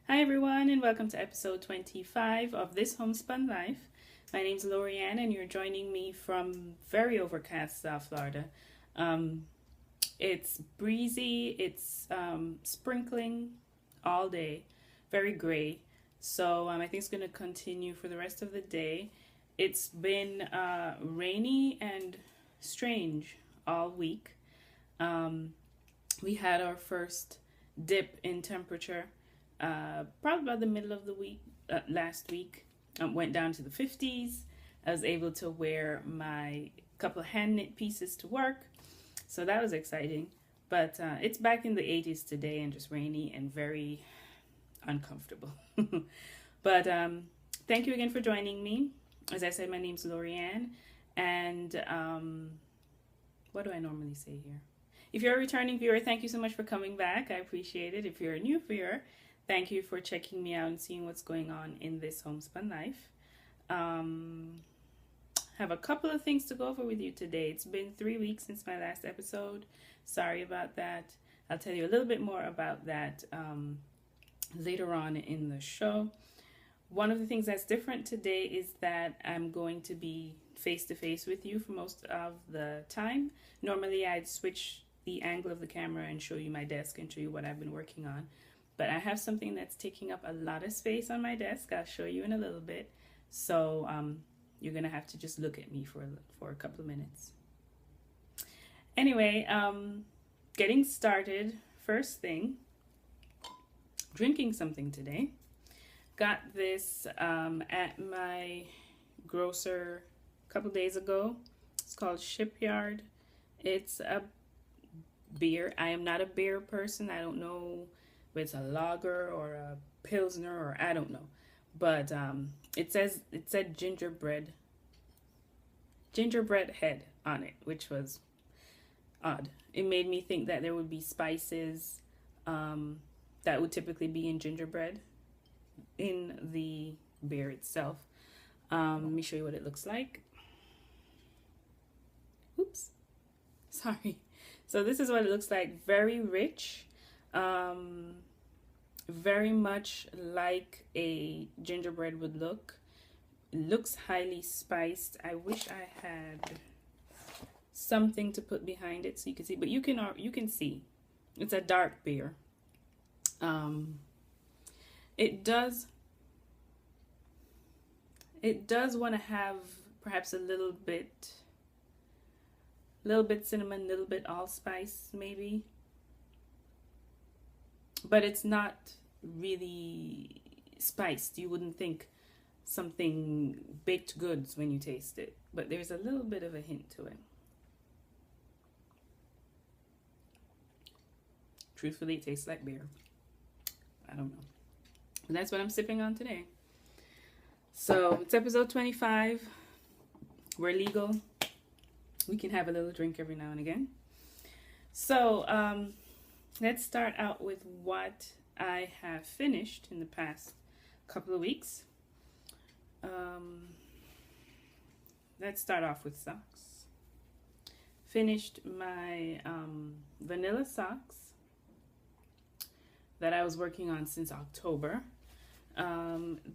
Hi everyone, and welcome to episode 25 of This Homespun Life. My name's Lorianne, and you're joining me from very overcast South Florida. It's breezy, it's sprinkling all day, very gray. So I think it's going to continue for the rest of the day. It's been rainy and strange all week. We had our first dip in temperature probably about the middle of the week, last week. Went down to the 50s. I was able to wear my couple of hand knit pieces to work, so that was exciting. But it's back in the 80s today and just rainy and very uncomfortable. But thank you again for joining me. As I said, my name's Lorianne, and what do I normally say here? If you're a returning viewer, thank you so much for coming back. I appreciate it. If you're a new viewer, thank you for checking me out and seeing what's going on in this homespun life. Have a couple of things to go over with you today. It's been 3 weeks since my last episode. Sorry about that. I'll tell you a little bit more about that later on in the show. One of the things that's different today is that I'm going to be face-to-face with you for most of the time. Normally I'd switch the angle of the camera and show you my desk and show you what I've been working on. But I have something that's taking up a lot of space on my desk. I'll show you in a little bit. So you're going to have to just look at me for a couple of minutes. Anyway, getting started. First thing, drinking something today. Got this at my grocer a couple days ago. It's called Shipyard. It's a beer. I am not a beer person. I don't know if it's a lager or a pilsner or I don't know. But it said gingerbread head on it, which was odd. It made me think that there would be spices that would typically be in gingerbread in the beer itself. Let me show you what it looks like. Oops. Sorry. So this is what it looks like. Very rich. Very much like a gingerbread would look. It looks highly spiced. I wish I had something to put behind it so you can see, but you can see it's a dark beer. It does want to have perhaps a little bit cinnamon, a little bit allspice maybe. But it's not really spiced. You wouldn't think something baked goods when you taste it. But there's a little bit of a hint to it. Truthfully, it tastes like beer. I don't know. And that's what I'm sipping on today. So it's episode 25. We're legal. We can have a little drink every now and again. So, let's start out with what I have finished in the past couple of weeks. Let's start off with socks. Finished my vanilla socks that I was working on since October.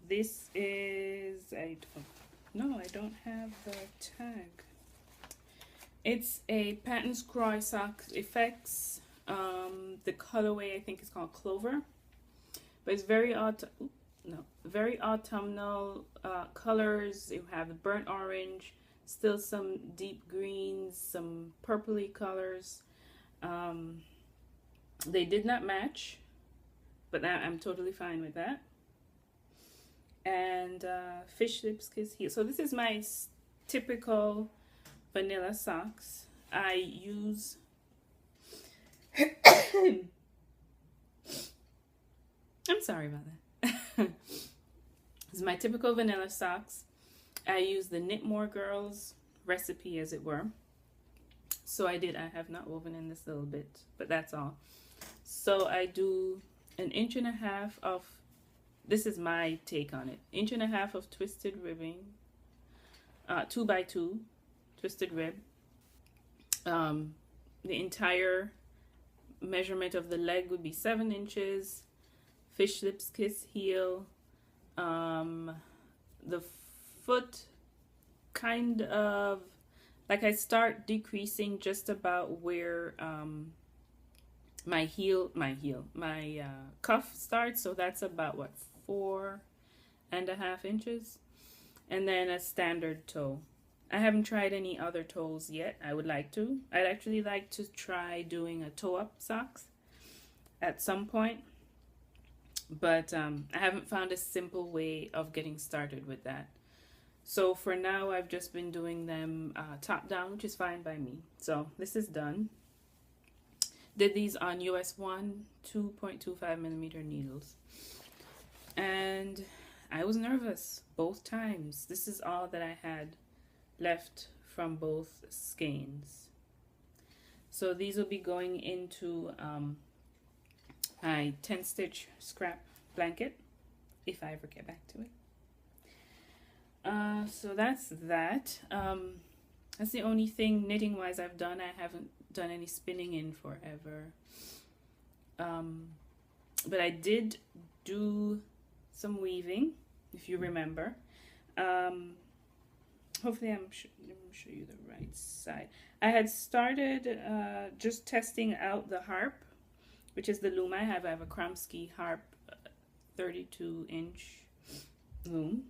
This is, I don't have the tag. It's a Pattern's Croy Sock Effects. The colorway I think is called Clover, but it's very autumnal colors. You have the burnt orange, still some deep greens, some purpley colors. They did not match, but I'm totally fine with that. And fish lips kiss heel. So this is my typical vanilla socks. I use I'm sorry about that. This is my typical vanilla socks. I use the Knit More Girls recipe, as it were. So I have not woven in this little bit, but that's all. So I do 1.5 inches of, this is my take on it, 1.5 inches of twisted ribbing, 2x2 twisted rib. The entire measurement of the leg would be 7 inches. fish lips kiss heel. The foot kind of like I start decreasing just about where my cuff starts, so that's about what, 4.5 inches, and then a standard toe. I haven't tried any other toes yet. I would like to. I'd actually like to try doing a toe up socks at some point, but I haven't found a simple way of getting started with that. So for now, I've just been doing them top down, which is fine by me. So this is done. Did these on US 1 2.25 millimeter needles, and I was nervous both times. This is all that I had left from both skeins. So these will be going into my 10 stitch scrap blanket if I ever get back to it. So that's that. That's the only thing knitting wise I've done. I haven't done any spinning in forever. But I did do some weaving, if you remember. Hopefully let me show you the right side. I had started just testing out the harp, which is the loom I have. I have a Cromsky harp 32-inch loom.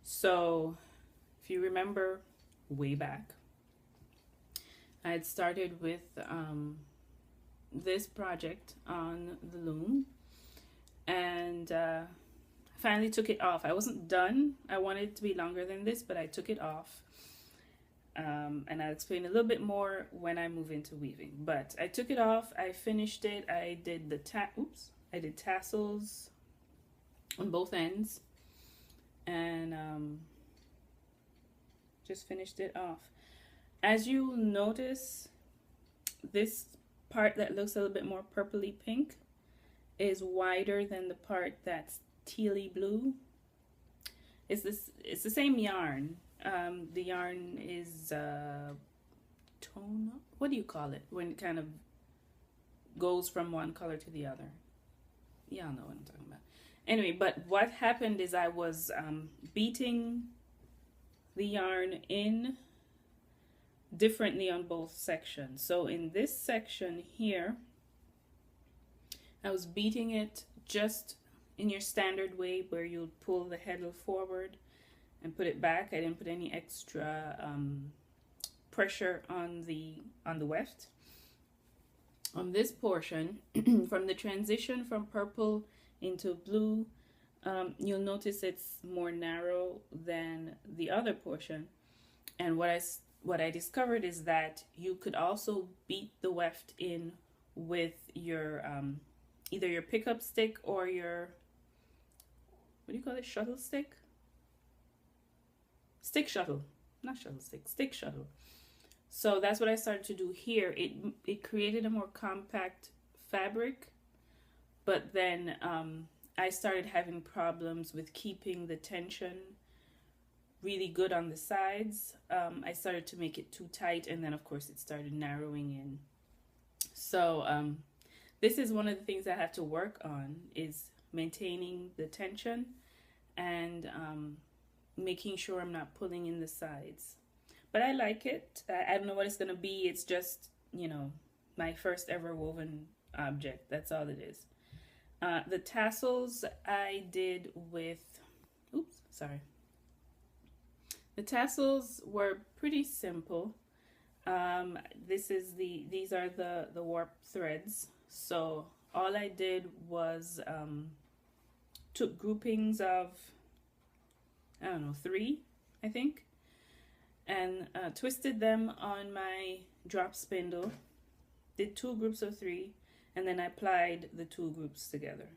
So if you remember way back, I had started with this project on the loom, and finally took it off. I wasn't done. I wanted it to be longer than this, but I took it off. And I'll explain a little bit more when I move into weaving. But I took it off. I finished it. I did the I did tassels on both ends, and just finished it off. As you notice, this part that looks a little bit more purpley pink is wider than the part that's tealy blue. It's the same yarn. The yarn is tone, what do you call it when it kind of goes from one color to the other? Y'all know what I'm talking about. Anyway, but what happened is I was beating the yarn in differently on both sections. So in this section here, I was beating it just in your standard way where you'll pull the heddle forward and put it back. I didn't put any extra pressure on the weft. On this portion, from the transition from purple into blue, you'll notice it's more narrow than the other portion. And what I discovered is that you could also beat the weft in with your either your pickup stick or your, what do you call it, shuttle stick? Stick shuttle, not shuttle stick, stick shuttle. So that's what I started to do here. It created a more compact fabric, but then I started having problems with keeping the tension really good on the sides. I started to make it too tight, and then of course it started narrowing in. So this is one of the things I have to work on, is maintaining the tension and making sure I'm not pulling in the sides. But I like it. I don't know what it's gonna be. It's just, you know, my first ever woven object. That's all it is. The tassels I did with, the tassels were pretty simple. These are the warp threads. So all I did was took groupings of, I don't know, 3, I think, and twisted them on my drop spindle, did 2 groups of 3, and then I applied the 2 groups together.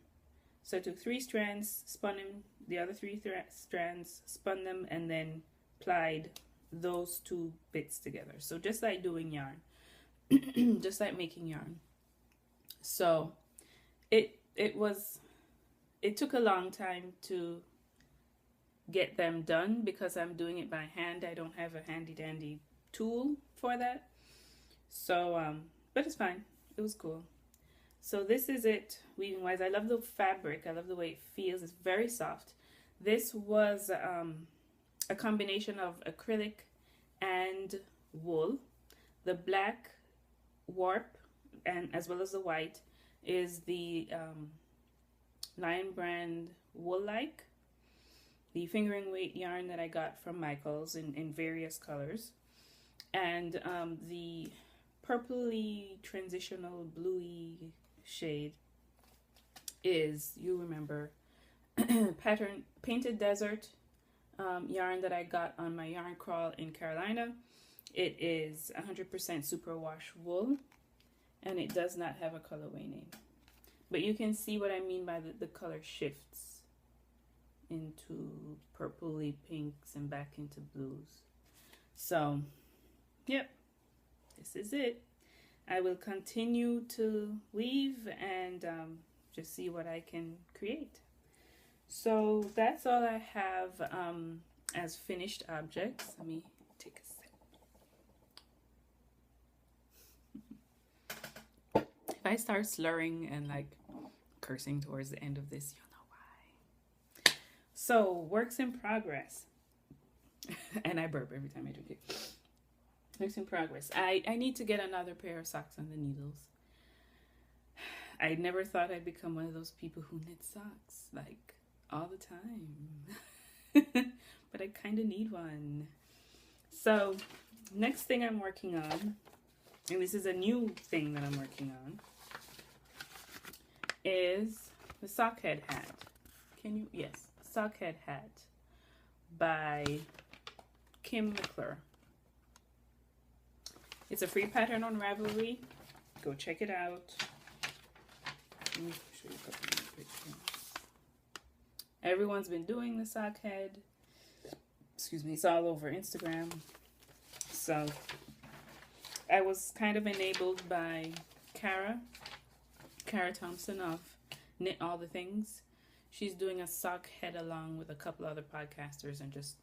So I took 3 strands, spun them, the other 3 strands, spun them, and then applied those 2 bits together. So just like doing yarn, just like making yarn. So it took a long time to get them done because I'm doing it by hand. I don't have a handy dandy tool for that. So but it's fine. It was cool. So this is it weaving wise. I love the fabric. I love the way it feels. It's very soft. This was a combination of acrylic and wool. The black warp and as well as the white is the Lion Brand Wool Like, the fingering weight yarn that I got from Michaels in various colors, and the purpley transitional bluey shade is, you remember, pattern Painted Desert yarn that I got on my yarn crawl in Carolina. It is 100% superwash wool, and it does not have a colorway name. But you can see what I mean by the color shifts into purpley pinks and back into blues. So, yep, this is it. I will continue to weave and just see what I can create. So that's all I have as finished objects. Let me take a sip. If I start slurring and like cursing towards the end of this, you'll know why. So, works in progress. And I burp every time I drink it. Works in progress. I need to get another pair of socks on the needles. I never thought I'd become one of those people who knit socks like all the time. But I kind of need one. So, next thing I'm working on, and this is a new thing that I'm working on, is the sock head hat. Can you? Yes, sock head hat by Kim McClure. It's a free pattern on Ravelry. Go check it out. Let me show you a couple of pictures. Everyone's been doing the sock head. Excuse me, it's all over Instagram. So I was kind of enabled by Kara Thompson of Knit All the Things. She's doing a sock head along with a couple other podcasters and just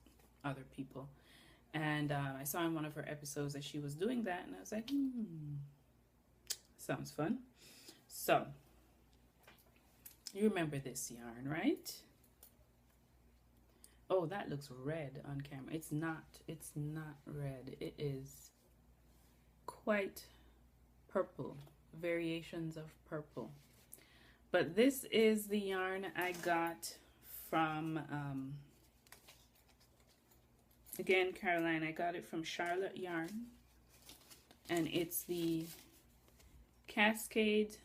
other people. And I saw in one of her episodes that she was doing that, and I was like, sounds fun. So, you remember this yarn, right? Oh, that looks red on camera. It's not red. It is quite purple, variations of purple. But this is the yarn I got from, again, Caroline. I got it from Charlotte Yarn. And it's the Cascade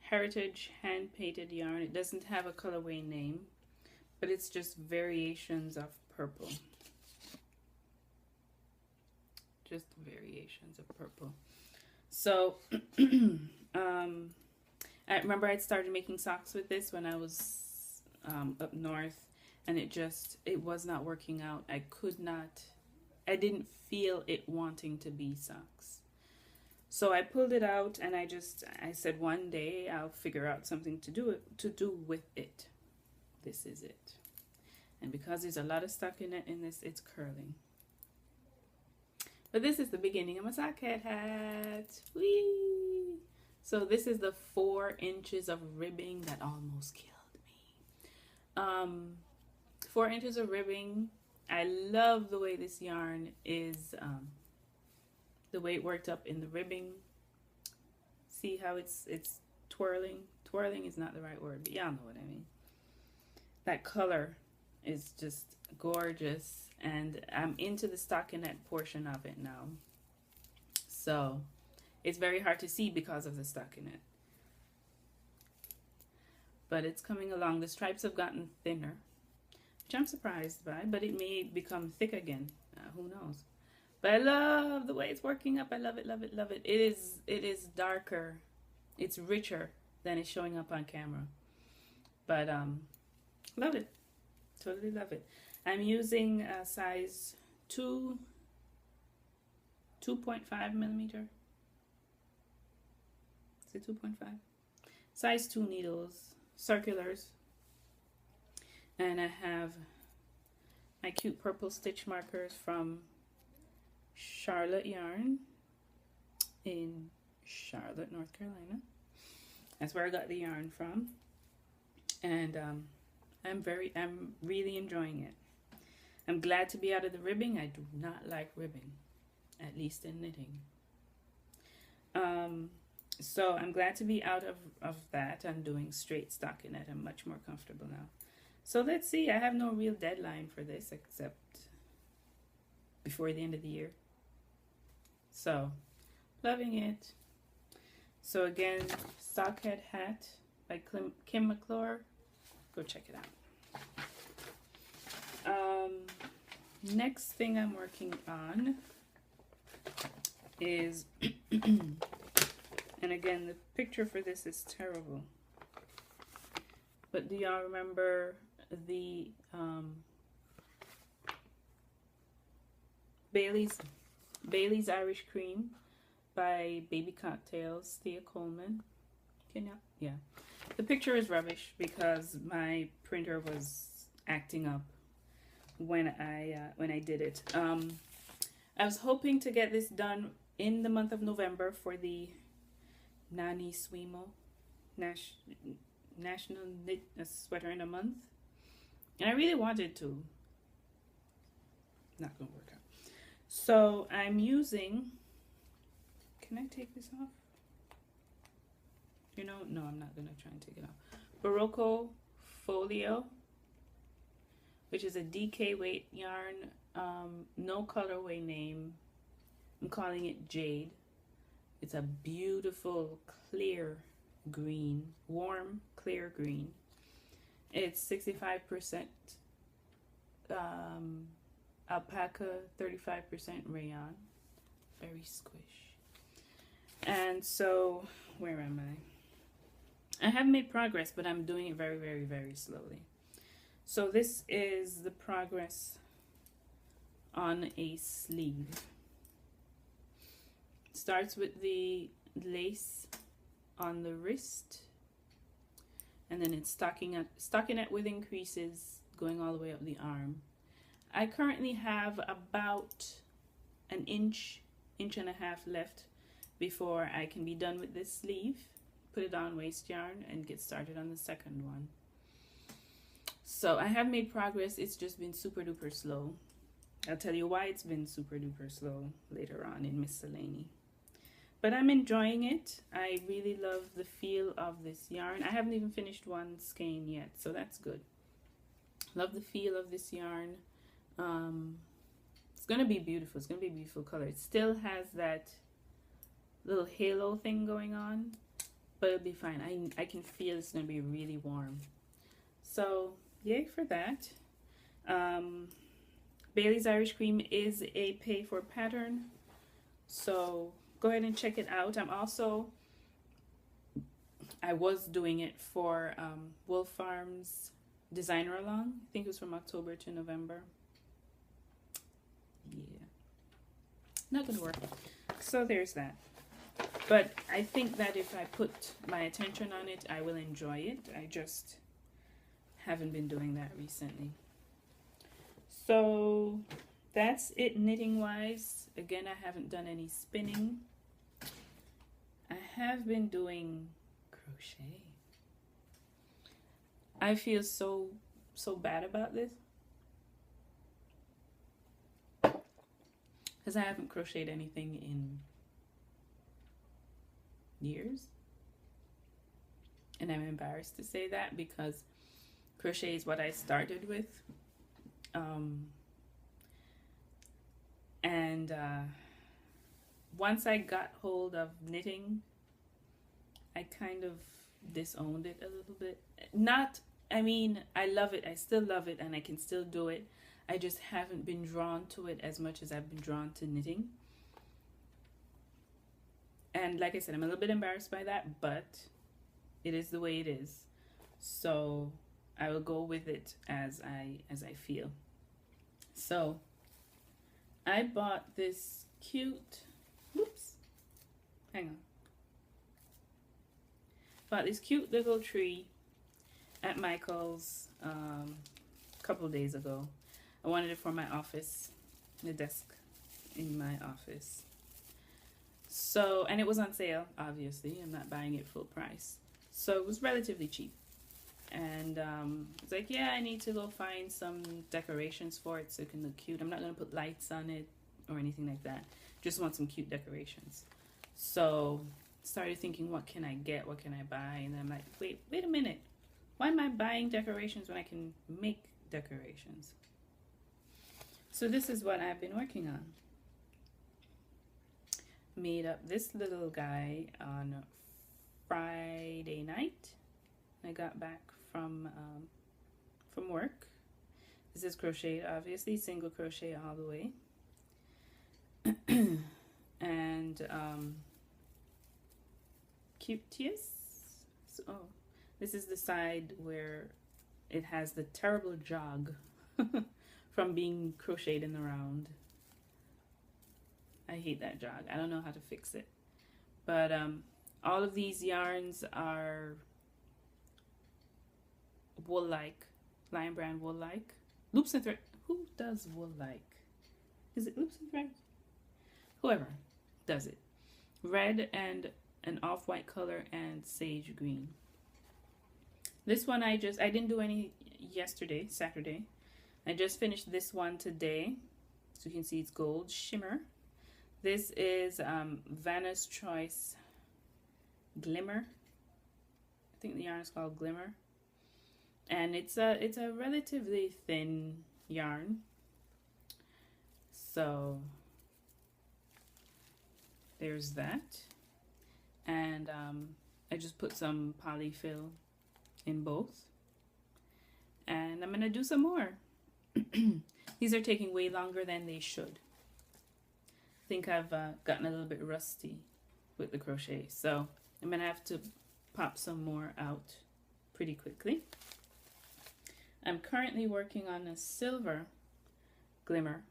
Heritage hand-painted yarn. It doesn't have a colorway name, but it's just variations of purple. Just variations of purple. So, I remember I'd started making socks with this when I was up north, and it was not working out. I didn't feel it wanting to be socks. So I pulled it out, and I said one day I'll figure out something to do with it. This is it. And because there's a lot of stuff in this, it's curling. But this is the beginning of my sock head hat. Whee! So this is the 4 inches of ribbing that almost killed me. 4 inches of ribbing. I love the way this yarn is, the way it worked up in the ribbing. See how it's twirling? Twirling is not the right word, but y'all know what I mean. That color is just gorgeous, and I'm into the stockinette portion of it now. So it's very hard to see because of the stockinette. But it's coming along. The stripes have gotten thinner, which I'm surprised by, but it may become thick again. Who knows? But I love the way it's working up. I love it, love it, love it. It is darker. It's richer than it's showing up on camera. But love it. Totally love it. I'm using a size 2.5 millimeter. Is it 2.5? Size 2 needles, circulars. And I have my cute purple stitch markers from Charlotte Yarn in Charlotte, North Carolina. That's where I got the yarn from, and I'm really enjoying it. I'm glad to be out of the ribbing. I do not like ribbing, at least in knitting. So I'm glad to be out of that. I'm doing straight stockinette. I'm much more comfortable now. So let's see. I have no real deadline for this except before the end of the year. So loving it. So again, Stockhead Hat by Kim McClure. Go check it out. Next thing I'm working on is, and again, the picture for this is terrible. But do y'all remember the Bailey's Irish Cream by Baby Cocktails, Thea Coleman? Can you? Yeah. The picture is rubbish because my printer was acting up when I did it. I was hoping to get this done in the month of November for the Nani Swimo National Knit a Sweater in a Month, and I really wanted to. Not gonna work out. So I'm using. Can I take this off? You know, no, I'm not gonna try and take it off. Barocco Folio, which is a DK weight yarn, no colorway name. I'm calling it Jade. It's a beautiful clear green, warm clear green. It's 65% alpaca, 35% rayon. Very squish. And so, where am I? I have made progress, but I'm doing it very, very, very slowly. So this is the progress on a sleeve. Starts with the lace on the wrist, and then it's stockinette with increases going all the way up the arm. I currently have about an inch and a half left before I can be done with this sleeve. Put it on waste yarn and get started on the second one. So I have made progress. It's just been super duper slow. I'll tell you why it's been super duper slow later on in Miscellany. But I'm enjoying it. I really love the feel of this yarn. I haven't even finished one skein yet, so that's good. Love the feel of this yarn. It's gonna be beautiful. It's gonna be a beautiful color. It still has that little halo thing going on, but it'll be fine. I can feel it's gonna be really warm. So yay for that. Bailey's Irish Cream is a pay for pattern, so go ahead and check it out. I was doing it for Wolf Farms Designer Along. I think it was from October to November. Yeah, not gonna work. So there's that. But I think that if I put my attention on it, I will enjoy it. I just haven't been doing that recently. So that's it knitting wise. Again, I haven't done any spinning. I have been doing crochet. I feel so bad about this because I haven't crocheted anything in years, and I'm embarrassed to say that because crochet is what I started with, and once I got hold of knitting, I kind of disowned it a little bit. I mean, I love it. I still love it, and I can still do it. I just haven't been drawn to it as much as I've been drawn to knitting. And like I said, I'm a little bit embarrassed by that, but it is the way it is. So I will go with it as I feel. So I bought this cute, bought this cute little tree at Michael's a couple days ago. I wanted it for my office, the desk in my office. So, and it was on sale, obviously. I'm not buying it full price. So it was relatively cheap. And it's like, yeah, I need to go find some decorations for it so it can look cute. I'm not going to put lights on it or anything like that. Just want some cute decorations. So started thinking, what can I get? What can I buy? And then I'm like, wait a minute. Why am I buying decorations when I can make decorations? So this is what I've been working on. Made up this little guy on Friday night. I got back from work. This is crocheted, obviously, single crochet all the way. And cutiest. So, oh, this is the side where it has the terrible jog from being crocheted in the round. I hate that jog. I don't know how to fix it. But all of these yarns are wool-like, Lion Brand wool-like. Loops and Thread. Who does wool-like? Is it Loops and Threads? Whoever does it. Red and an off-white color and sage green. This one I didn't do any yesterday, Saturday. I just finished this one today. So you can see it's gold shimmer. This is Vanna's Choice Glimmer. I think the yarn is called Glimmer. And it's a relatively thin yarn. So there's that. And I just put some polyfill in both. And I'm gonna do some more. These are taking way longer than they should. I think I've gotten a little bit rusty with the crochet, so I'm gonna have to pop some more out pretty quickly. I'm currently working on a silver glimmer.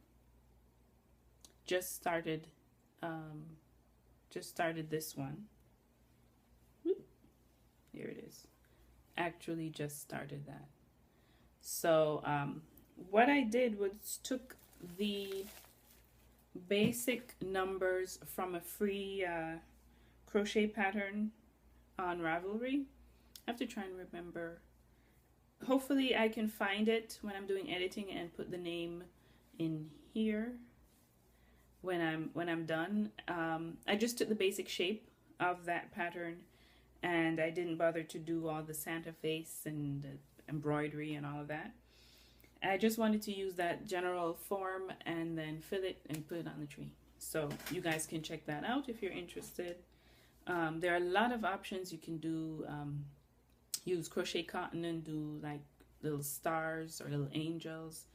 Just started this one. Whoop. Here it is. Actually just started that. So what I did was took the basic numbers from a free crochet pattern on Ravelry. I have to try and remember. Hopefully I can find it when I'm doing editing and put the name in here when I'm done. I just took the basic shape of that pattern, and I didn't bother to do all the Santa face and embroidery and all of that. I just wanted to use that general form and then fill it and put it on the tree. So you guys can check that out if you're interested. There are a lot of options you can do. Use crochet cotton and do like little stars or little angels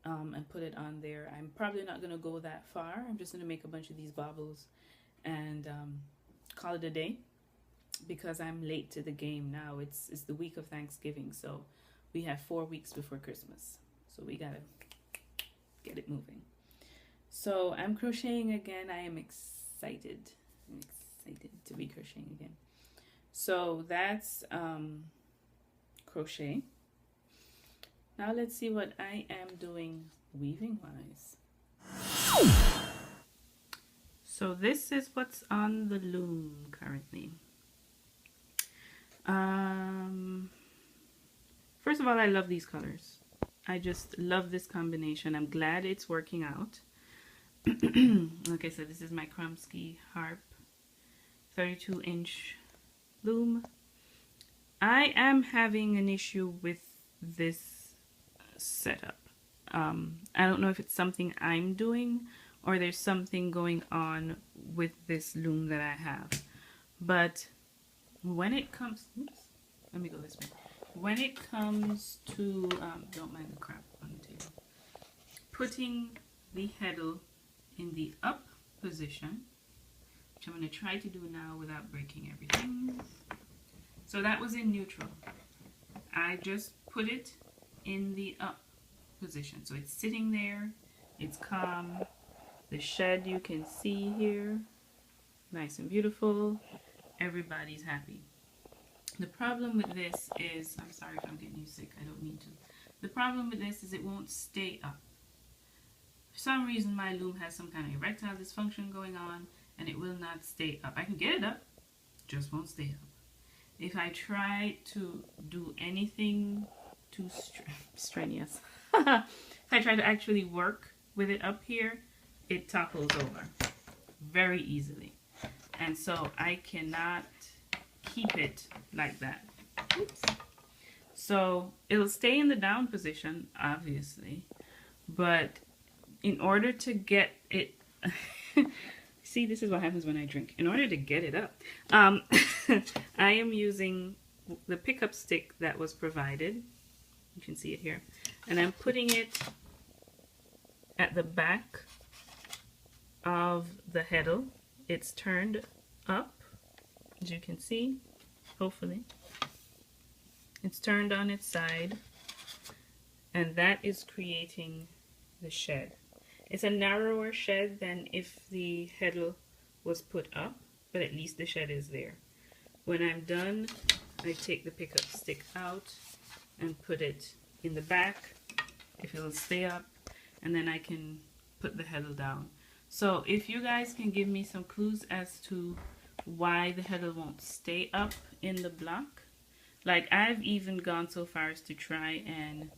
and put it on there. I'm probably not going to go that far. I'm just going to make a bunch of these baubles and call it a day, because I'm late to the game now. It's the week of Thanksgiving, so we have 4 weeks before Christmas. So we gotta get it moving. So I'm crocheting again. I am excited. I'm excited to be crocheting again. So that's crochet. Now let's see what I am doing weaving wise. So this is what's on the loom currently. First of all, I love these colors. I just love this combination. I'm glad it's working out. Like I said, this is my Krumsky Harp 32-inch loom. I am having an issue with this setup. I don't know if it's something I'm doing or there's something going on with this loom that I have. But when it comes, oops, let me go this way. When it comes to, don't mind the crap on the table, putting the heddle in the up position, which I'm going to try to do now without breaking everything. So that was in neutral. I just put it in the up position. So it's sitting there, it's calm. The shed you can see here, nice and beautiful. Everybody's happy. The problem with this is, I'm sorry if I'm getting you sick, I don't mean to. The problem with this is it won't stay up. For some reason my loom has some kind of erectile dysfunction going on and it will not stay up. I can get it up, just won't stay up. if I try to do anything too strenuous, if I try to actually work with it up here, it topples over very easily. And so I cannot keep it like that. Oops. So it'll stay in the down position, obviously, but in order to get it, see, this is what happens when I drink. In order to get it up, I am using the pickup stick that was provided. You can see it here. And I'm putting it at the back of the heddle. It's turned up, as you can see, hopefully. It's turned on its side, and that is creating the shed. It's a narrower shed than if the heddle was put up, but at least the shed is there. When I'm done, I take the pickup stick out and put it in the back, if it'll stay up, and then I can put the heddle down. So if you guys can give me some clues as to why the heddle won't stay up in the block. Like, I've even gone so far as to try and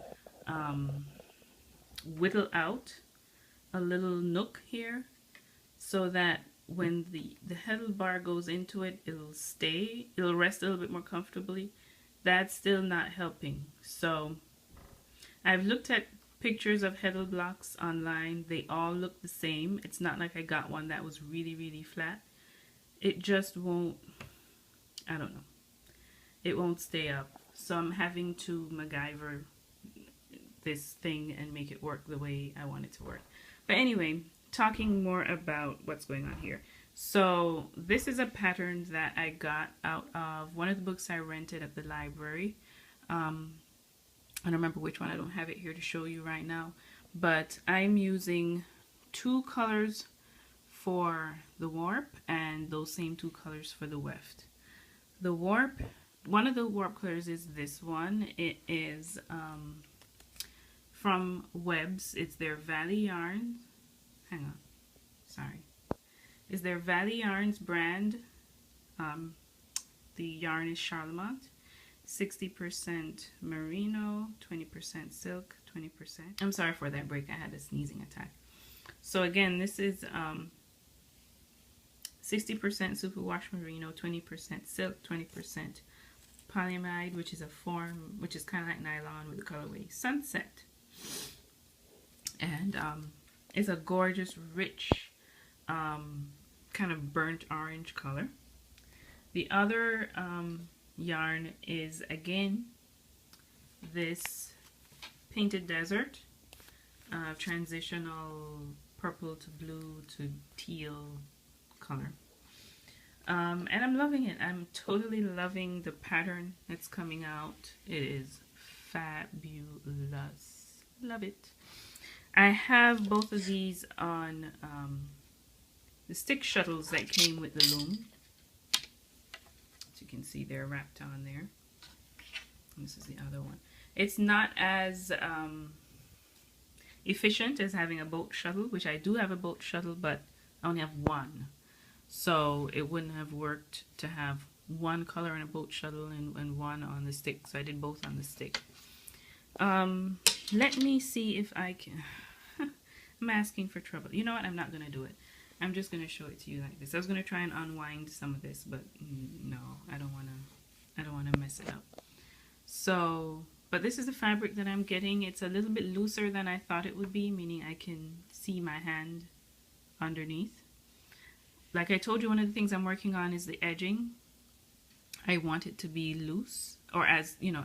whittle out a little nook here so that when the heddle bar goes into it, it'll rest a little bit more comfortably. That's still not helping. So I've looked at pictures of heddle blocks online. They all look the same. It's not like I got one that was really, really flat. It just won't, I don't know. It won't stay up. So I'm having to MacGyver this thing and make it work the way I want it to work. But anyway, talking more about what's going on here. So this is a pattern that I got out of one of the books I rented at the library. I don't remember which one. I don't have it here to show you right now. But I'm using 2 colors for the warp and those same 2 colors for the weft. The warp, one of the warp colors is this one. It is from Webs. It's their Valley Yarns. Hang on. Sorry. It's their Valley Yarns brand. The yarn is Charlemont. 60% merino, 20% silk, 20%. I'm sorry for that break. I had a sneezing attack. So again, this is 60% superwash merino, 20% silk, 20% polyamide, which is a form, which is kind of like nylon with the colorway Sunset. And it's a gorgeous, rich, kind of burnt orange color. The other yarn is, again, this Painted Desert, transitional purple to blue to teal color. And I'm loving it. I'm totally loving the pattern that's coming out. It is fabulous. Love it. I have both of these on the stick shuttles that came with the Loom. As you can see, they're wrapped on there. And this is the other one. It's not as efficient as having a boat shuttle, which I do have a boat shuttle, but I only have one. So it wouldn't have worked to have one color in a boat shuttle and one on the stick. So I did both on the stick. Let me see if I can. I'm asking for trouble. You know what? I'm not going to do it. I'm just going to show it to you like this. I was going to try and unwind some of this, but no, I don't want to mess it up. So, but this is the fabric that I'm getting. It's a little bit looser than I thought it would be, meaning I can see my hand underneath. Like I told you, one of the things I'm working on is the edging. I want it to be loose, or as, you know,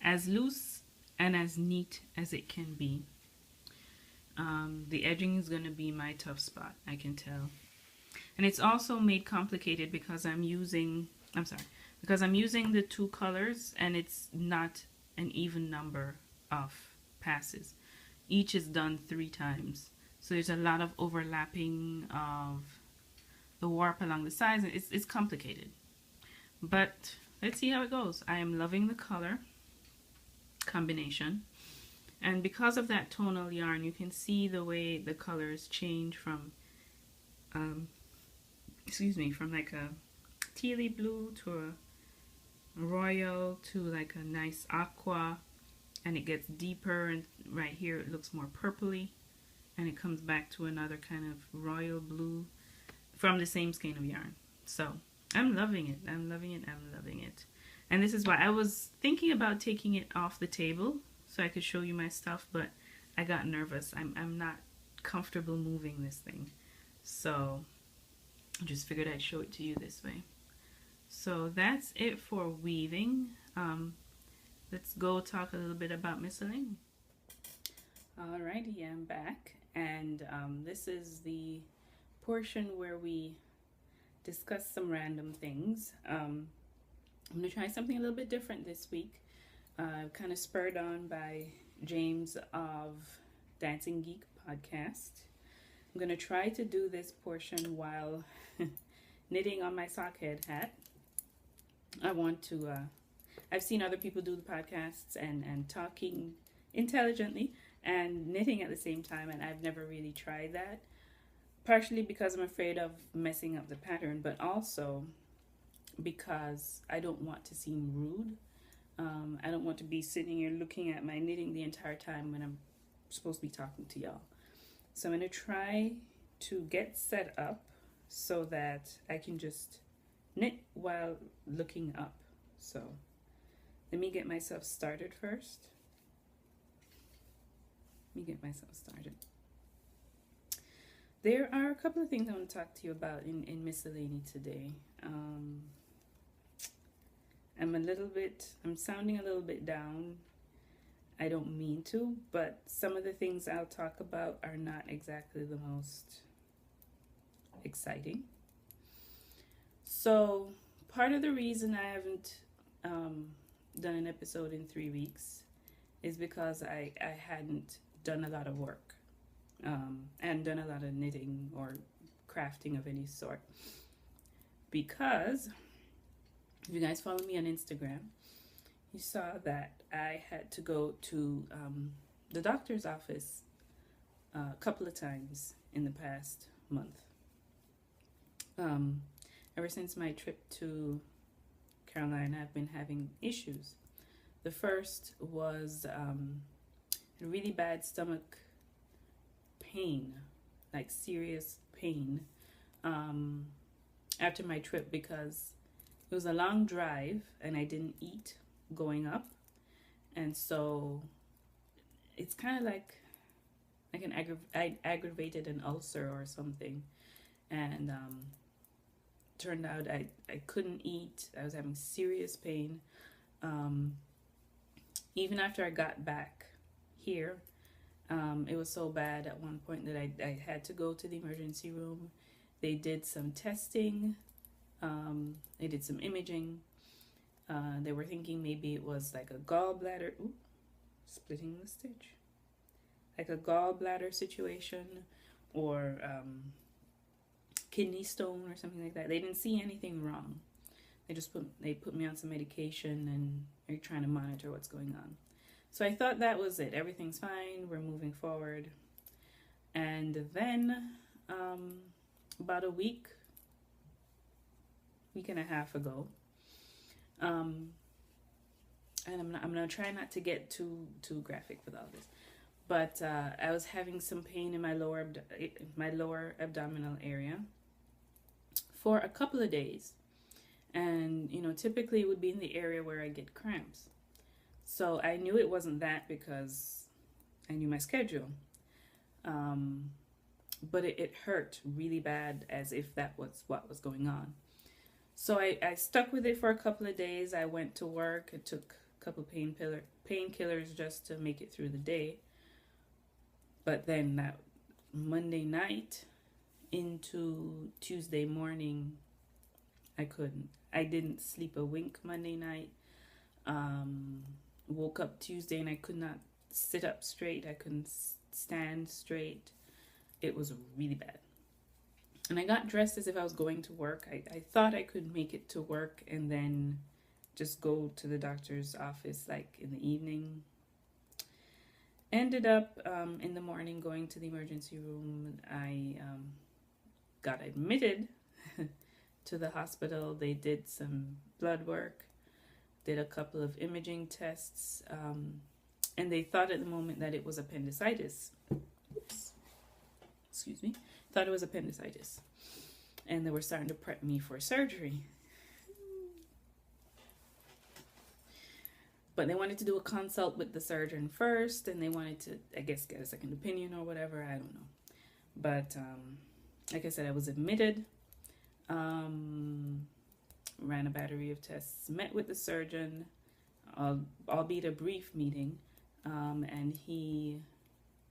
as loose and as neat as it can be. The edging is going to be my tough spot, I can tell. And it's also made complicated because I'm using the 2 colors and it's not an even number of passes. Each is done 3 times. So there's a lot of overlapping of the warp along the sides. It's complicated. But let's see how it goes. I am loving the color combination. And because of that tonal yarn, you can see the way the colors change from, from like a tealy blue to royal to like a nice aqua, and it gets deeper, and right here it looks more purpley, and it comes back to another kind of royal blue from the same skein of yarn. So I'm loving it. I'm loving it. I'm loving it. And this is why I was thinking about taking it off the table so I could show you my stuff, but I got nervous. I'm not comfortable moving this thing. So I just figured I'd show it to you this way. So that's it for weaving. Let's go talk a little bit about Miscellany. Alrighty, I'm back, and this is the portion where we discuss some random things. I'm going to try something a little bit different this week, kind of spurred on by James of Dancing Geek podcast. I'm going to try to do this portion while knitting on my sockhead hat. I want to, I've seen other people do the podcasts and talking intelligently and knitting at the same time, and I've never really tried that. Partially because I'm afraid of messing up the pattern, but also because I don't want to seem rude. I don't want to be sitting here looking at my knitting the entire time when I'm supposed to be talking to y'all. So I'm going to try to get set up so that I can just knit while looking up. So let me get myself started first. There are a couple of things I want to talk to you about in Miscellany today. I'm sounding a little bit down. I don't mean to, but some of the things I'll talk about are not exactly the most exciting. So part of the reason I haven't done an episode in 3 weeks is because I hadn't done a lot of work. And done a lot of knitting or crafting of any sort. Because if you guys follow me on Instagram, you saw that I had to go to the doctor's office a couple of times in the past month. Ever since my trip to Carolina, I've been having issues. The first was a really bad stomach pain, like serious pain, after my trip, because it was a long drive and I didn't eat going up, and so it's kind of like I aggravated an ulcer or something, and turned out I couldn't eat. I was having serious pain. Even after I got back here, it was so bad at one point that I had to go to the emergency room. They did some testing. They did some imaging. They were thinking maybe it was like a gallbladder. Ooh, splitting the stitch. Like a gallbladder situation, or kidney stone or something like that. They didn't see anything wrong. They put me on some medication, and they're trying to monitor what's going on. So I thought that was it. Everything's fine. We're moving forward. And then about a week and a half ago, and I'm gonna try not to get too graphic with all this, but I was having some pain in my lower abdominal area for a couple of days, and typically it would be in the area where I get cramps. So I knew it wasn't that because I knew my schedule. But it hurt really bad, as if that was what was going on. So I stuck with it for a couple of days. I went to work. I took a couple of painkillers just to make it through the day. But then that Monday night into Tuesday morning, I couldn't. I didn't sleep a wink Monday night. Woke up Tuesday and I could not sit up straight. I couldn't stand straight. It was really bad. And I got dressed as if I was going to work. I thought I could make it to work and then just go to the doctor's office like in the evening. Ended up in the morning going to the emergency room. I got admitted to the hospital. They did some blood work. did a couple of imaging tests, and they thought at the moment that it was appendicitis. Oops. Excuse me. Thought it was appendicitis. And they were starting to prep me for surgery. But they wanted to do a consult with the surgeon first, and they wanted to, I guess, get a second opinion or whatever. I don't know. But like I said, I was admitted, ran a battery of tests, met with the surgeon, albeit a brief meeting, and he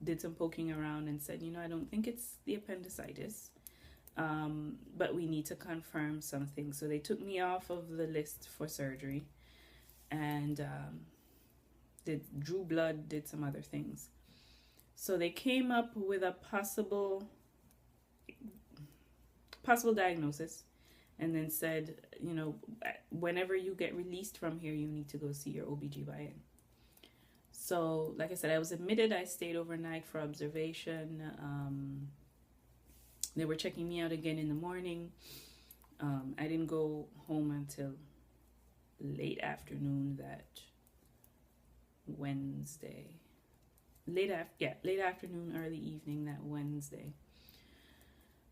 did some poking around and said, I don't think it's the appendicitis, but we need to confirm something. So they took me off of the list for surgery, and drew blood, did some other things. So they came up with a possible diagnosis, and then said, whenever you get released from here, you need to go see your OBGYN. So, like I said, I was admitted. I stayed overnight for observation. They were checking me out again in the morning. I didn't go home until late afternoon that Wednesday. Late afternoon, early evening that Wednesday.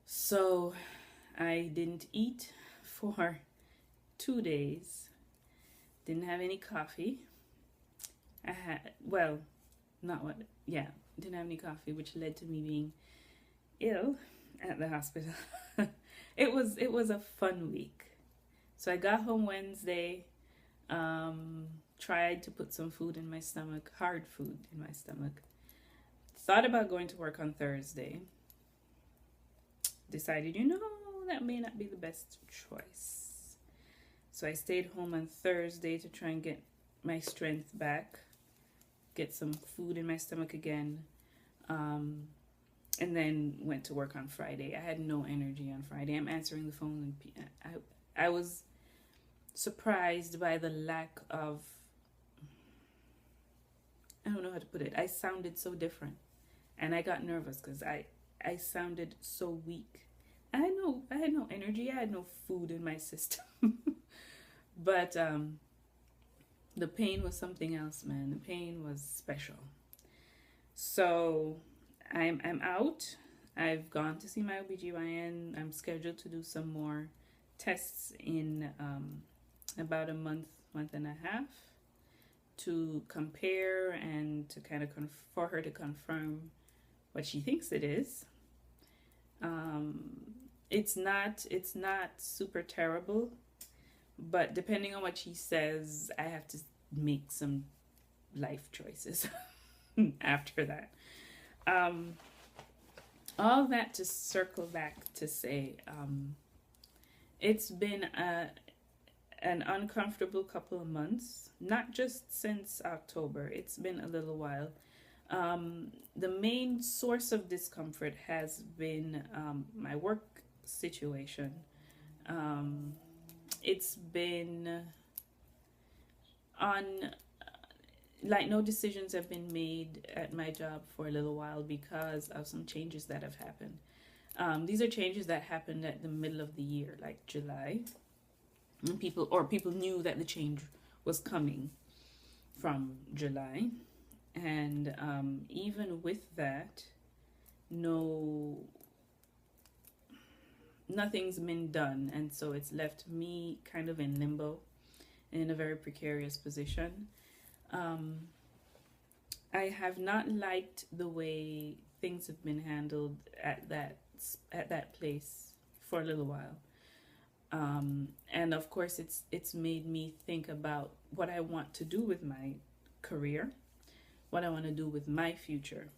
So I didn't eat for 2 days. Didn't have any coffee. Didn't have any coffee, which led to me being ill at the hospital. It was a fun week. So I got home Wednesday, tried to put some food in my stomach, hard food in my stomach. Thought about going to work on Thursday. Decided, that may not be the best choice. So I stayed home on Thursday to try and get my strength back, get some food in my stomach again, and then went to work on Friday. I had no energy on Friday. I'm answering the phone, and I was surprised by the lack of, I don't know how to put it. I sounded so different, and I got nervous because I sounded so weak. I had no energy. I had no food in my system. But the pain was something else, man. The pain was special. So I'm out. I've gone to see my OBGYN. I'm scheduled to do some more tests in about a month and a half to compare and to kind of for her to confirm what she thinks it is. It's not super terrible, but depending on what she says, I have to make some life choices after that. All that to circle back to say, it's been an uncomfortable couple of months, not just since October. It's been a little while. The main source of discomfort has been my work situation. It's been no decisions have been made at my job for a little while because of some changes that have happened. These are changes that happened at the middle of the year, like July. And people knew that the change was coming from July. And even with that, nothing's been done. And so it's left me kind of in limbo, in a very precarious position. I have not liked the way things have been handled at that place for a little while. And of course, it's made me think about what I want to do with my career, what I want to do with my future.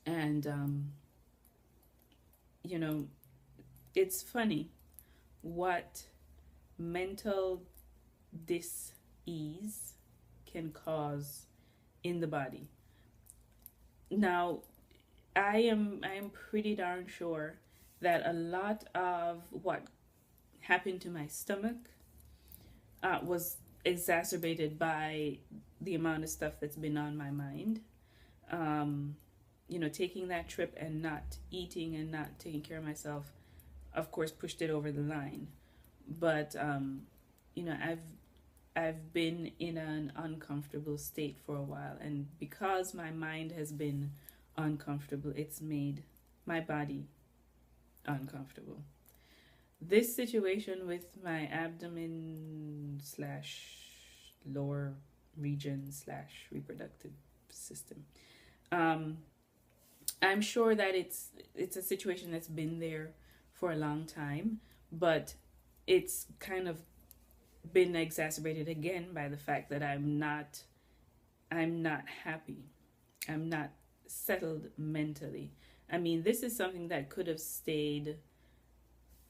And, it's funny what mental dis-ease can cause in the body. Now, I am pretty darn sure that a lot of what happened to my stomach was exacerbated by the amount of stuff that's been on my mind. Taking that trip and not eating and not taking care of myself, of course, pushed it over the line. But, I've been in an uncomfortable state for a while, and because my mind has been uncomfortable, it's made my body uncomfortable. This situation with my abdomen slash lower region slash reproductive system, I'm sure that it's a situation that's been there for a long time, but it's kind of been exacerbated again by the fact that I'm not happy. I'm not settled mentally. I mean, this is something that could have stayed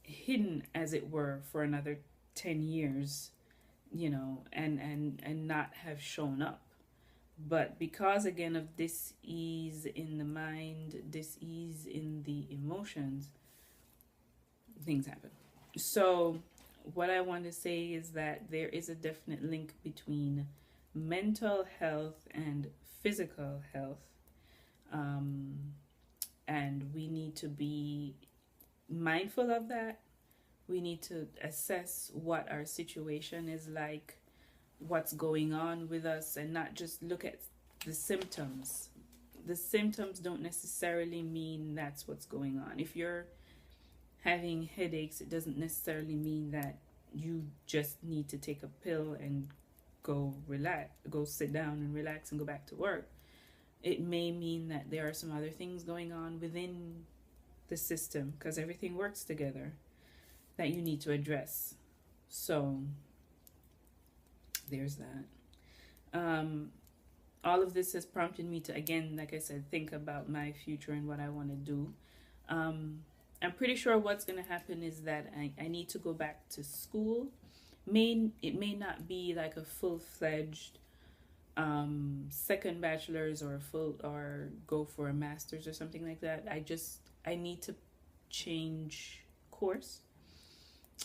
hidden, as it were, for another 10 years, you know, and not have shown up. But because again of dis-ease in the mind, dis-ease in the emotions, things happen. So what I want to say is that there is a definite link between mental health and physical health, and we need to be mindful of that. We need to assess what our situation is like, what's going on with us, and not just look at the symptoms. The symptoms don't necessarily mean that's what's going on. If you're having headaches, it doesn't necessarily mean that you just need to take a pill and go sit down and relax and go back to work. It may mean that there are some other things going on within the system, because everything works together, that you need to address. So there's that. All of this has prompted me to, again, like I said, think about my future and what I want to do. I'm pretty sure what's going to happen is that I need to go back to school. It may not be like a full-fledged second bachelor's or go for a master's or something like that. I need to change course.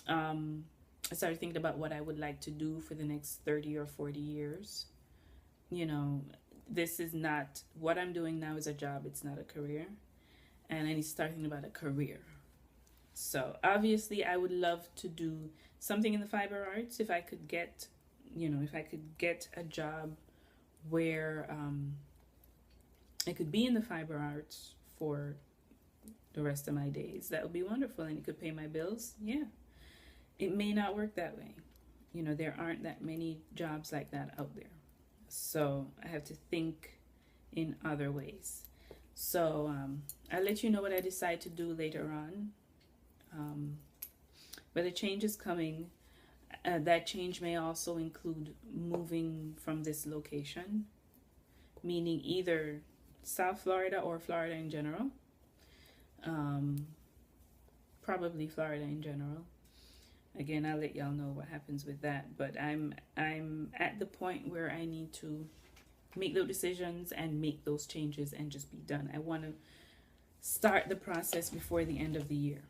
I started thinking about what I would like to do for the next 30 or 40 years. You know, this is not, what I'm doing now is a job, it's not a career. And I need to start thinking about a career. So obviously I would love to do something in the fiber arts if I could get, a job where I could be in the fiber arts for the rest of my days. That would be wonderful, and it could pay my bills. Yeah. It may not work that way. You know, there aren't that many jobs like that out there. So I have to think in other ways. So I'll let you know what I decide to do later on. But a change is coming. That change may also include moving from this location, meaning either South Florida or Florida in general. Probably Florida in general. Again, I'll let y'all know what happens with that. But I'm at the point where I need to make those decisions and make those changes and just be done. I want to start the process before the end of the year.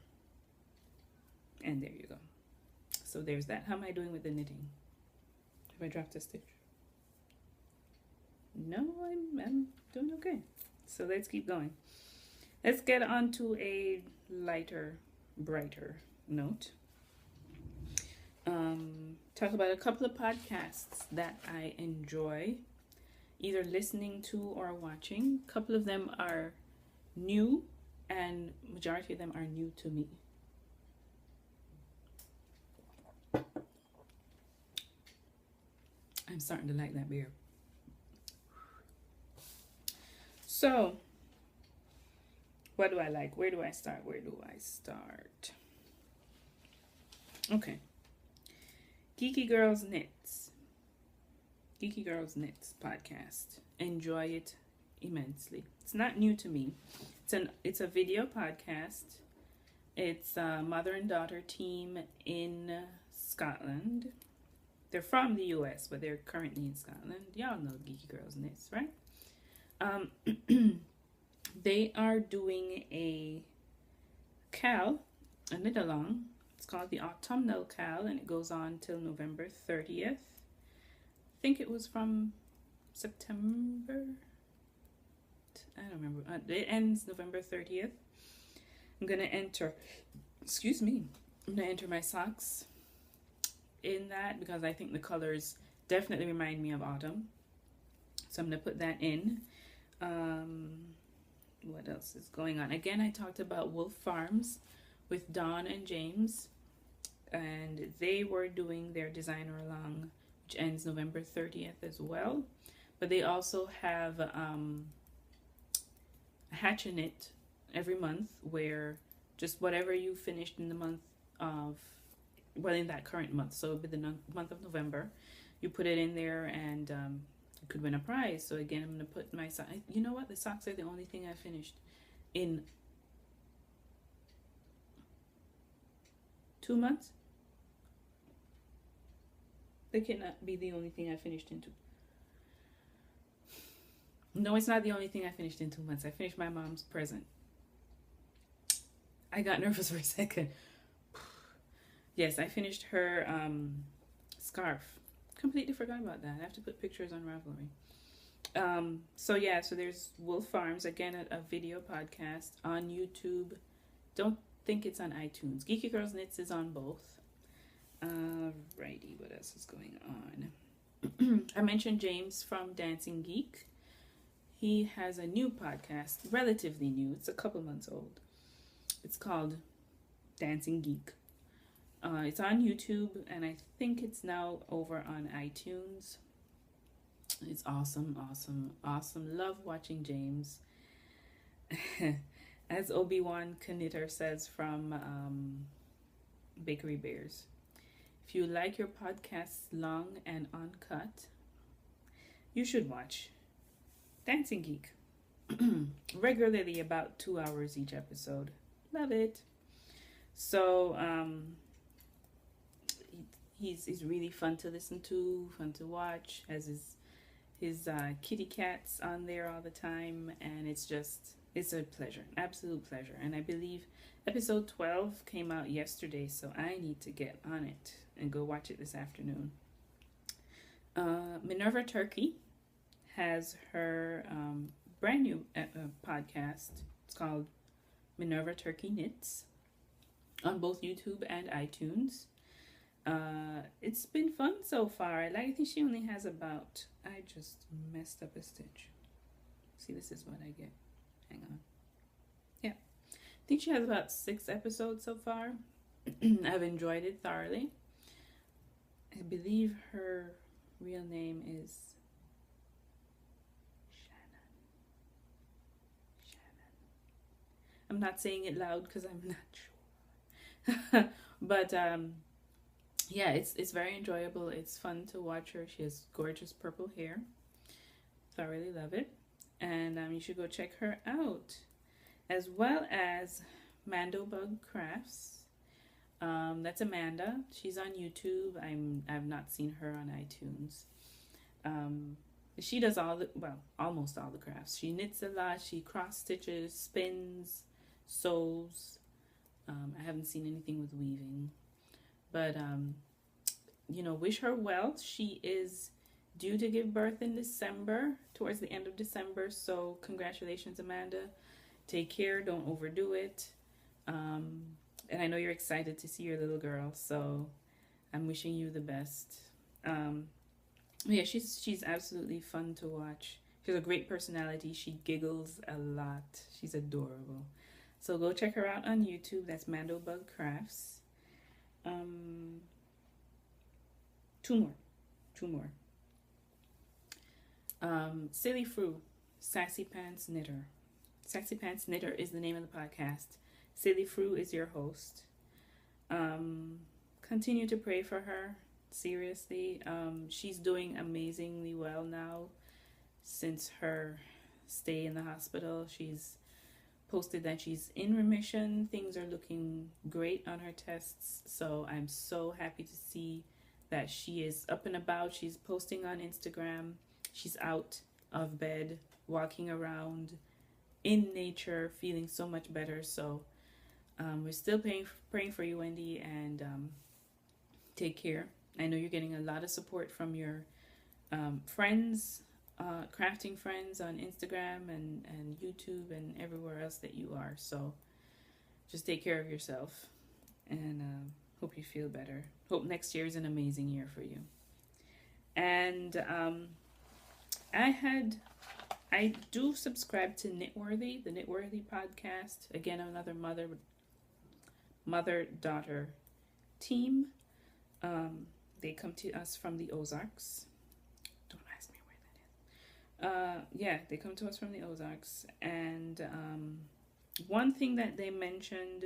And there you go. So there's that. How am I doing with the knitting? Have I dropped a stitch? No, I'm doing okay. So let's keep going. Let's get on to a lighter, brighter note. Talk about a couple of podcasts that I enjoy either listening to or watching. A couple of them are new, and majority of them are new to me. I'm starting to like that beer. So, what do I like? Where do I start? Okay. Geeky Girls Knits podcast. Enjoy it immensely. It's not new to me. It's a video podcast. It's a mother and daughter team in Scotland. They're from the US, but they're currently in Scotland. Y'all know Geeky Girls Knits, right? They are doing a knit along. It's called the Autumnal Cal, and it goes on till November 30th. I think it was from September. I don't remember. It ends November 30th. I'm going to enter my socks. in that because I think the colors definitely remind me of autumn. So I'm going to put that in. What else is going on? Again, I talked about Wolf Farms with Dawn and James, and they were doing their designer along, which ends November 30th as well. But they also have a hatch a knit every month where just whatever you finished in the month of, well, in that current month, so it'll be the month of November, you put it in there, and you could win a prize. So again, I'm going to put my socks. You know what? The socks are the only thing I finished in 2 months. They cannot be the only thing I finished in 2. No, it's not the only thing I finished in 2 months. I finished my mom's present. I got nervous for a second. Yes, I finished her scarf. Completely forgot about that. I have to put pictures on Ravelry. So yeah, so there's Wolf Farms, again, a video podcast on YouTube. Don't think it's on iTunes. Geeky Girls Knits is on both. Alrighty, what else is going on? I mentioned James from Dancing Geek. He has a new podcast, relatively new. It's a couple months old. It's called Dancing Geek. It's on YouTube, and I think it's now over on iTunes. It's awesome, awesome, awesome. Love watching James. As Obi-Wan Knitter says from Bakery Bears, if you like your podcasts long and uncut, you should watch Dancing Geek. Regularly about 2 hours each episode. Love it. So he's really fun to listen to, fun to watch, has his kitty cats on there all the time, and it's a pleasure, absolute pleasure. And I believe episode 12 came out yesterday, so I need to get on it and go watch it this afternoon. Minerva Turkey has her brand new podcast. It's called Minerva Turkey Knits on both YouTube and iTunes. It's been fun so far. I think she only has about, I just messed up a stitch. See, this is what I get. Hang on. Yeah. I think she has about 6 episodes so far. I've enjoyed it thoroughly. I believe her real name is Shannon. I'm not saying it loud because I'm not sure. But yeah, it's very enjoyable. It's fun to watch her. She has gorgeous purple hair. Thoroughly love it. And you should go check her out. As well as Mandobug Crafts. That's Amanda. She's on YouTube. I've not seen her on iTunes. She does almost all the crafts. She knits a lot. She cross stitches, spins, sews. I haven't seen anything with weaving. But, wish her well. She is due to give birth in December, towards the end of December. So congratulations, Amanda. Take care. Don't overdo it. And I know you're excited to see your little girl. So I'm wishing you the best. Yeah, she's absolutely fun to watch. She has a great personality. She giggles a lot. She's adorable. So go check her out on YouTube. That's Mandobug Crafts. 2 more. Silly Fru, Sassy Pants Knitter. Sassy Pants Knitter is the name of the podcast. Silly Fru is your host. Continue to pray for her. Seriously, she's doing amazingly well now since her stay in the hospital. She's posted that she's in remission. Things are looking great on her tests. So I'm so happy to see that she is up and about. She's posting on Instagram. She's out of bed, walking around in nature, feeling so much better. So we're still praying for you, Wendy, and take care. I know you're getting a lot of support from your friends, crafting friends on Instagram and YouTube and everywhere else that you are. So just take care of yourself. And Hope you feel better. Hope next year is an amazing year for you. And I do subscribe to Knitworthy, the Knitworthy podcast. Again, another mother-daughter team. They come to us from the Ozarks. Don't ask me where that is. Yeah, they come to us from the Ozarks. And one thing that they mentioned,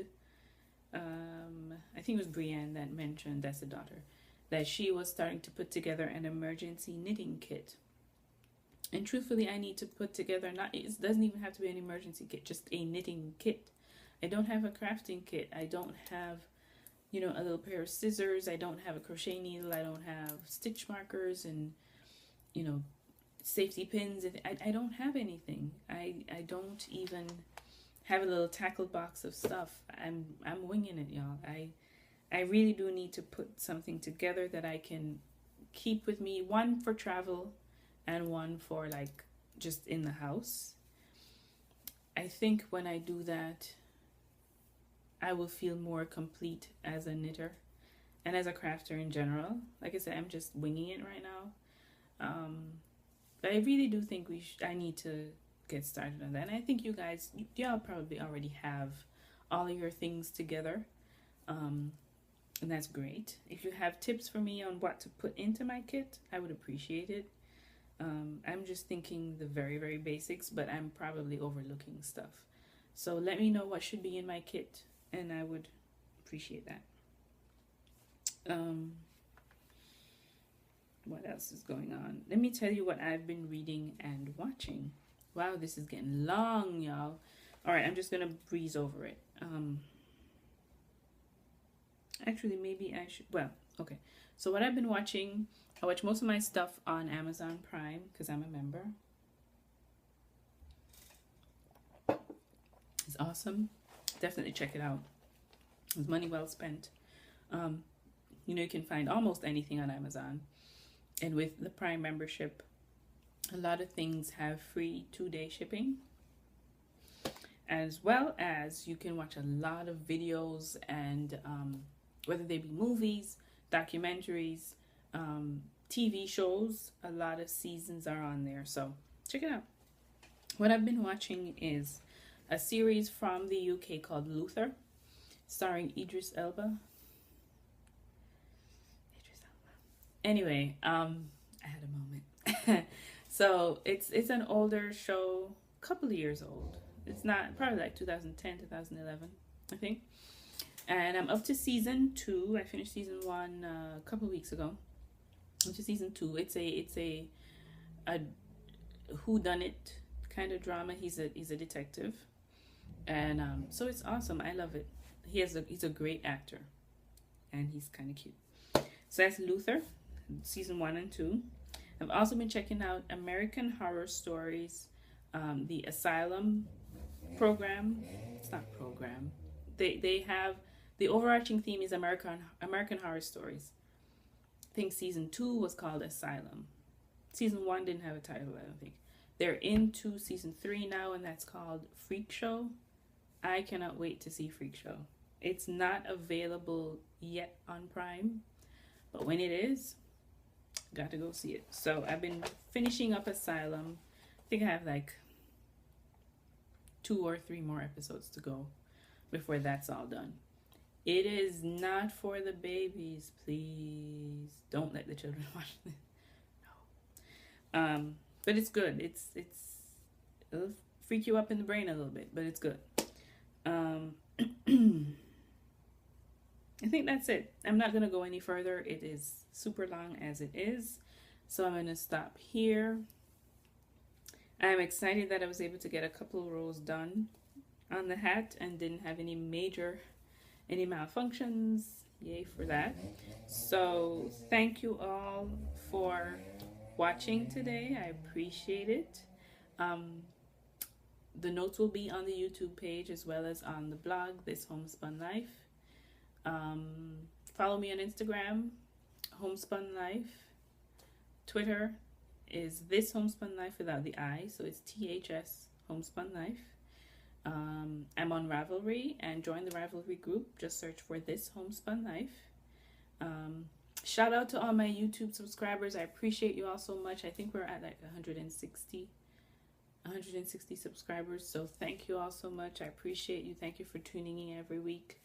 I think it was Brienne that mentioned, that's the daughter, that she was starting to put together an emergency knitting kit. And truthfully, I need to put together, it doesn't even have to be an emergency kit, just a knitting kit. I don't have a crafting kit. I don't have, a little pair of scissors. I don't have a crochet needle. I don't have stitch markers and, safety pins. I don't have anything. I don't even have a little tackle box of stuff. I'm winging it, y'all. I really do need to put something together that I can keep with me. One for travel and one for like just in the house. I think when I do that, I will feel more complete as a knitter and as a crafter in general. Like I said, I'm just winging it right now. But I really do think I need to get started on that. And I think you guys, y'all probably already have all of your things together. And that's great. If you have tips for me on what to put into my kit, I would appreciate it. I'm just thinking the very, very basics, but I'm probably overlooking stuff. So let me know what should be in my kit, and I would appreciate that. What else is going on? Let me tell you what I've been reading and watching. Wow, this is getting long, y'all. All right, I'm just going to breeze over it. Actually, maybe I should... Well, okay. So what I've been watching... I watch most of my stuff on Amazon Prime because I'm a member. It's awesome. Definitely check it out. It's money well spent. You can find almost anything on Amazon. And with the Prime membership, a lot of things have free 2-day shipping. As well as you can watch a lot of videos and whether they be movies, documentaries, TV shows, a lot of seasons are on there, so check it out. What I've been watching is a series from the UK called Luther, starring Idris Elba. Anyway, I had a moment. So it's an older show, a couple of years old. It's not, probably like 2010, 2011, I think. And I'm up to season 2. I finished season 1 a couple of weeks ago. Up to season 2. It's a whodunit kind of drama. He's a detective, and so it's awesome. I love it. He's a great actor, and he's kind of cute. So that's Luther, season 1 and 2. I've also been checking out American Horror Stories, the Asylum program. It's not program. They have the overarching theme is American Horror Stories. I think season 2 was called Asylum. Season 1 didn't have a title, I don't think. They're into season 3 now, and that's called Freak Show. I cannot wait to see Freak Show. It's not available yet on Prime, but when it is, got to go see it. So I've been finishing up Asylum. I think I have like 2 or 3 more episodes to go before that's all done. It is not for the babies, please. Don't let the children watch this. No. But it's good. It'll freak you up in the brain a little bit, but it's good. I think that's it. I'm not going to go any further. It is super long as it is. So I'm going to stop here. I'm excited that I was able to get a couple of rows done on the hat and didn't have any malfunctions. Yay for that. So thank you all for watching today. I appreciate it. The notes will be on the YouTube page as well as on the blog, This Homespun Life. Follow me on Instagram, Homespun Life. Twitter is This Homespun Life without the I, so it's THS Homespun Life. I'm on Ravelry, and join the Ravelry group. Just search for This Homespun Life. Shout out to all my YouTube subscribers. I appreciate you all so much. I think we're at like 160 subscribers. So thank you all so much. I appreciate you. Thank you for tuning in every week.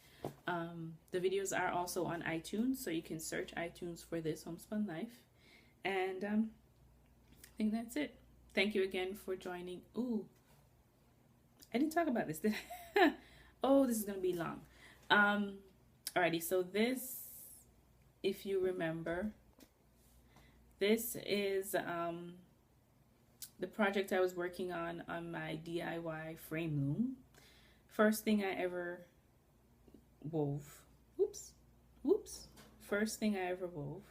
The videos are also on iTunes, so you can search iTunes for This Homespun Life. And I think that's it. Thank you again for joining. Ooh, I didn't talk about this, did I? Oh, this is going to be long. Alrighty, so this, if you remember, this is the project I was working on my DIY frame loom. First thing I ever wove. Whoops. First thing I ever wove.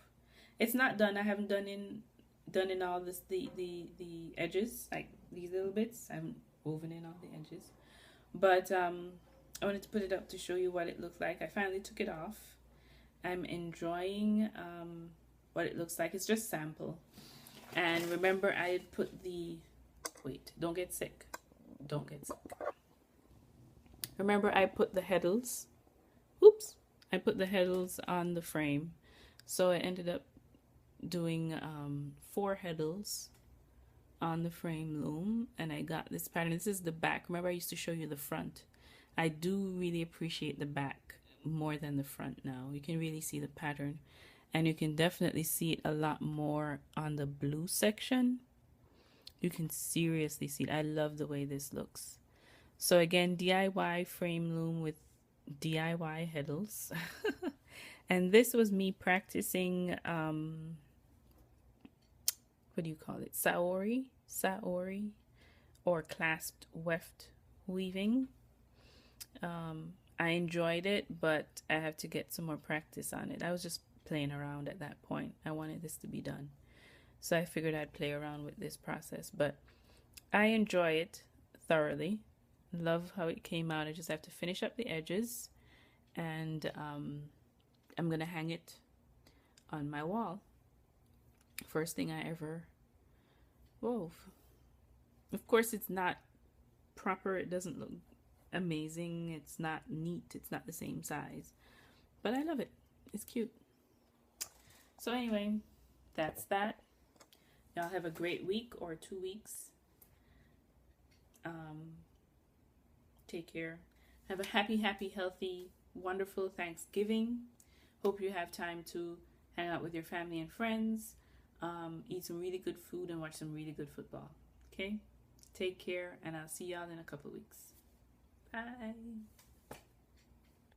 It's not done. I haven't done in all this the edges, like these little bits. I haven't woven in all the edges, but I wanted to put it up to show you what it looked like. I finally took it off. I'm enjoying what it looks like. It's just sample. And remember, I had put the don't get sick. Remember, I put the heddles. I put the heddles on the frame, so I ended up doing 4 heddles on the frame loom, and I got this pattern. This is the back. Remember, I used to show you the front. I do really appreciate the back more than the front now. You can really see the pattern, and you can definitely see it a lot more on the blue section. You can seriously see it. I love the way this looks. So again, DIY frame loom with DIY heddles. And this was me practicing what do you call it? Saori or clasped weft weaving. I enjoyed it, but I have to get some more practice on it. I was just playing around at that point. I wanted this to be done, so I figured I'd play around with this process, but I enjoy it thoroughly. Love how it came out. I just have to finish up the edges, and I'm gonna hang it on my wall. First thing I ever wove. Of course, it's not proper. It doesn't look amazing. It's not neat. It's not the same size, but I love it. It's cute. So anyway, that's that. Y'all have a great week or 2 weeks. Take care. Have a happy, healthy, wonderful Thanksgiving. Hope you have time to hang out with your family and friends, eat some really good food, and watch some really good football. Okay? Take care, and I'll see y'all in a couple of weeks. Bye.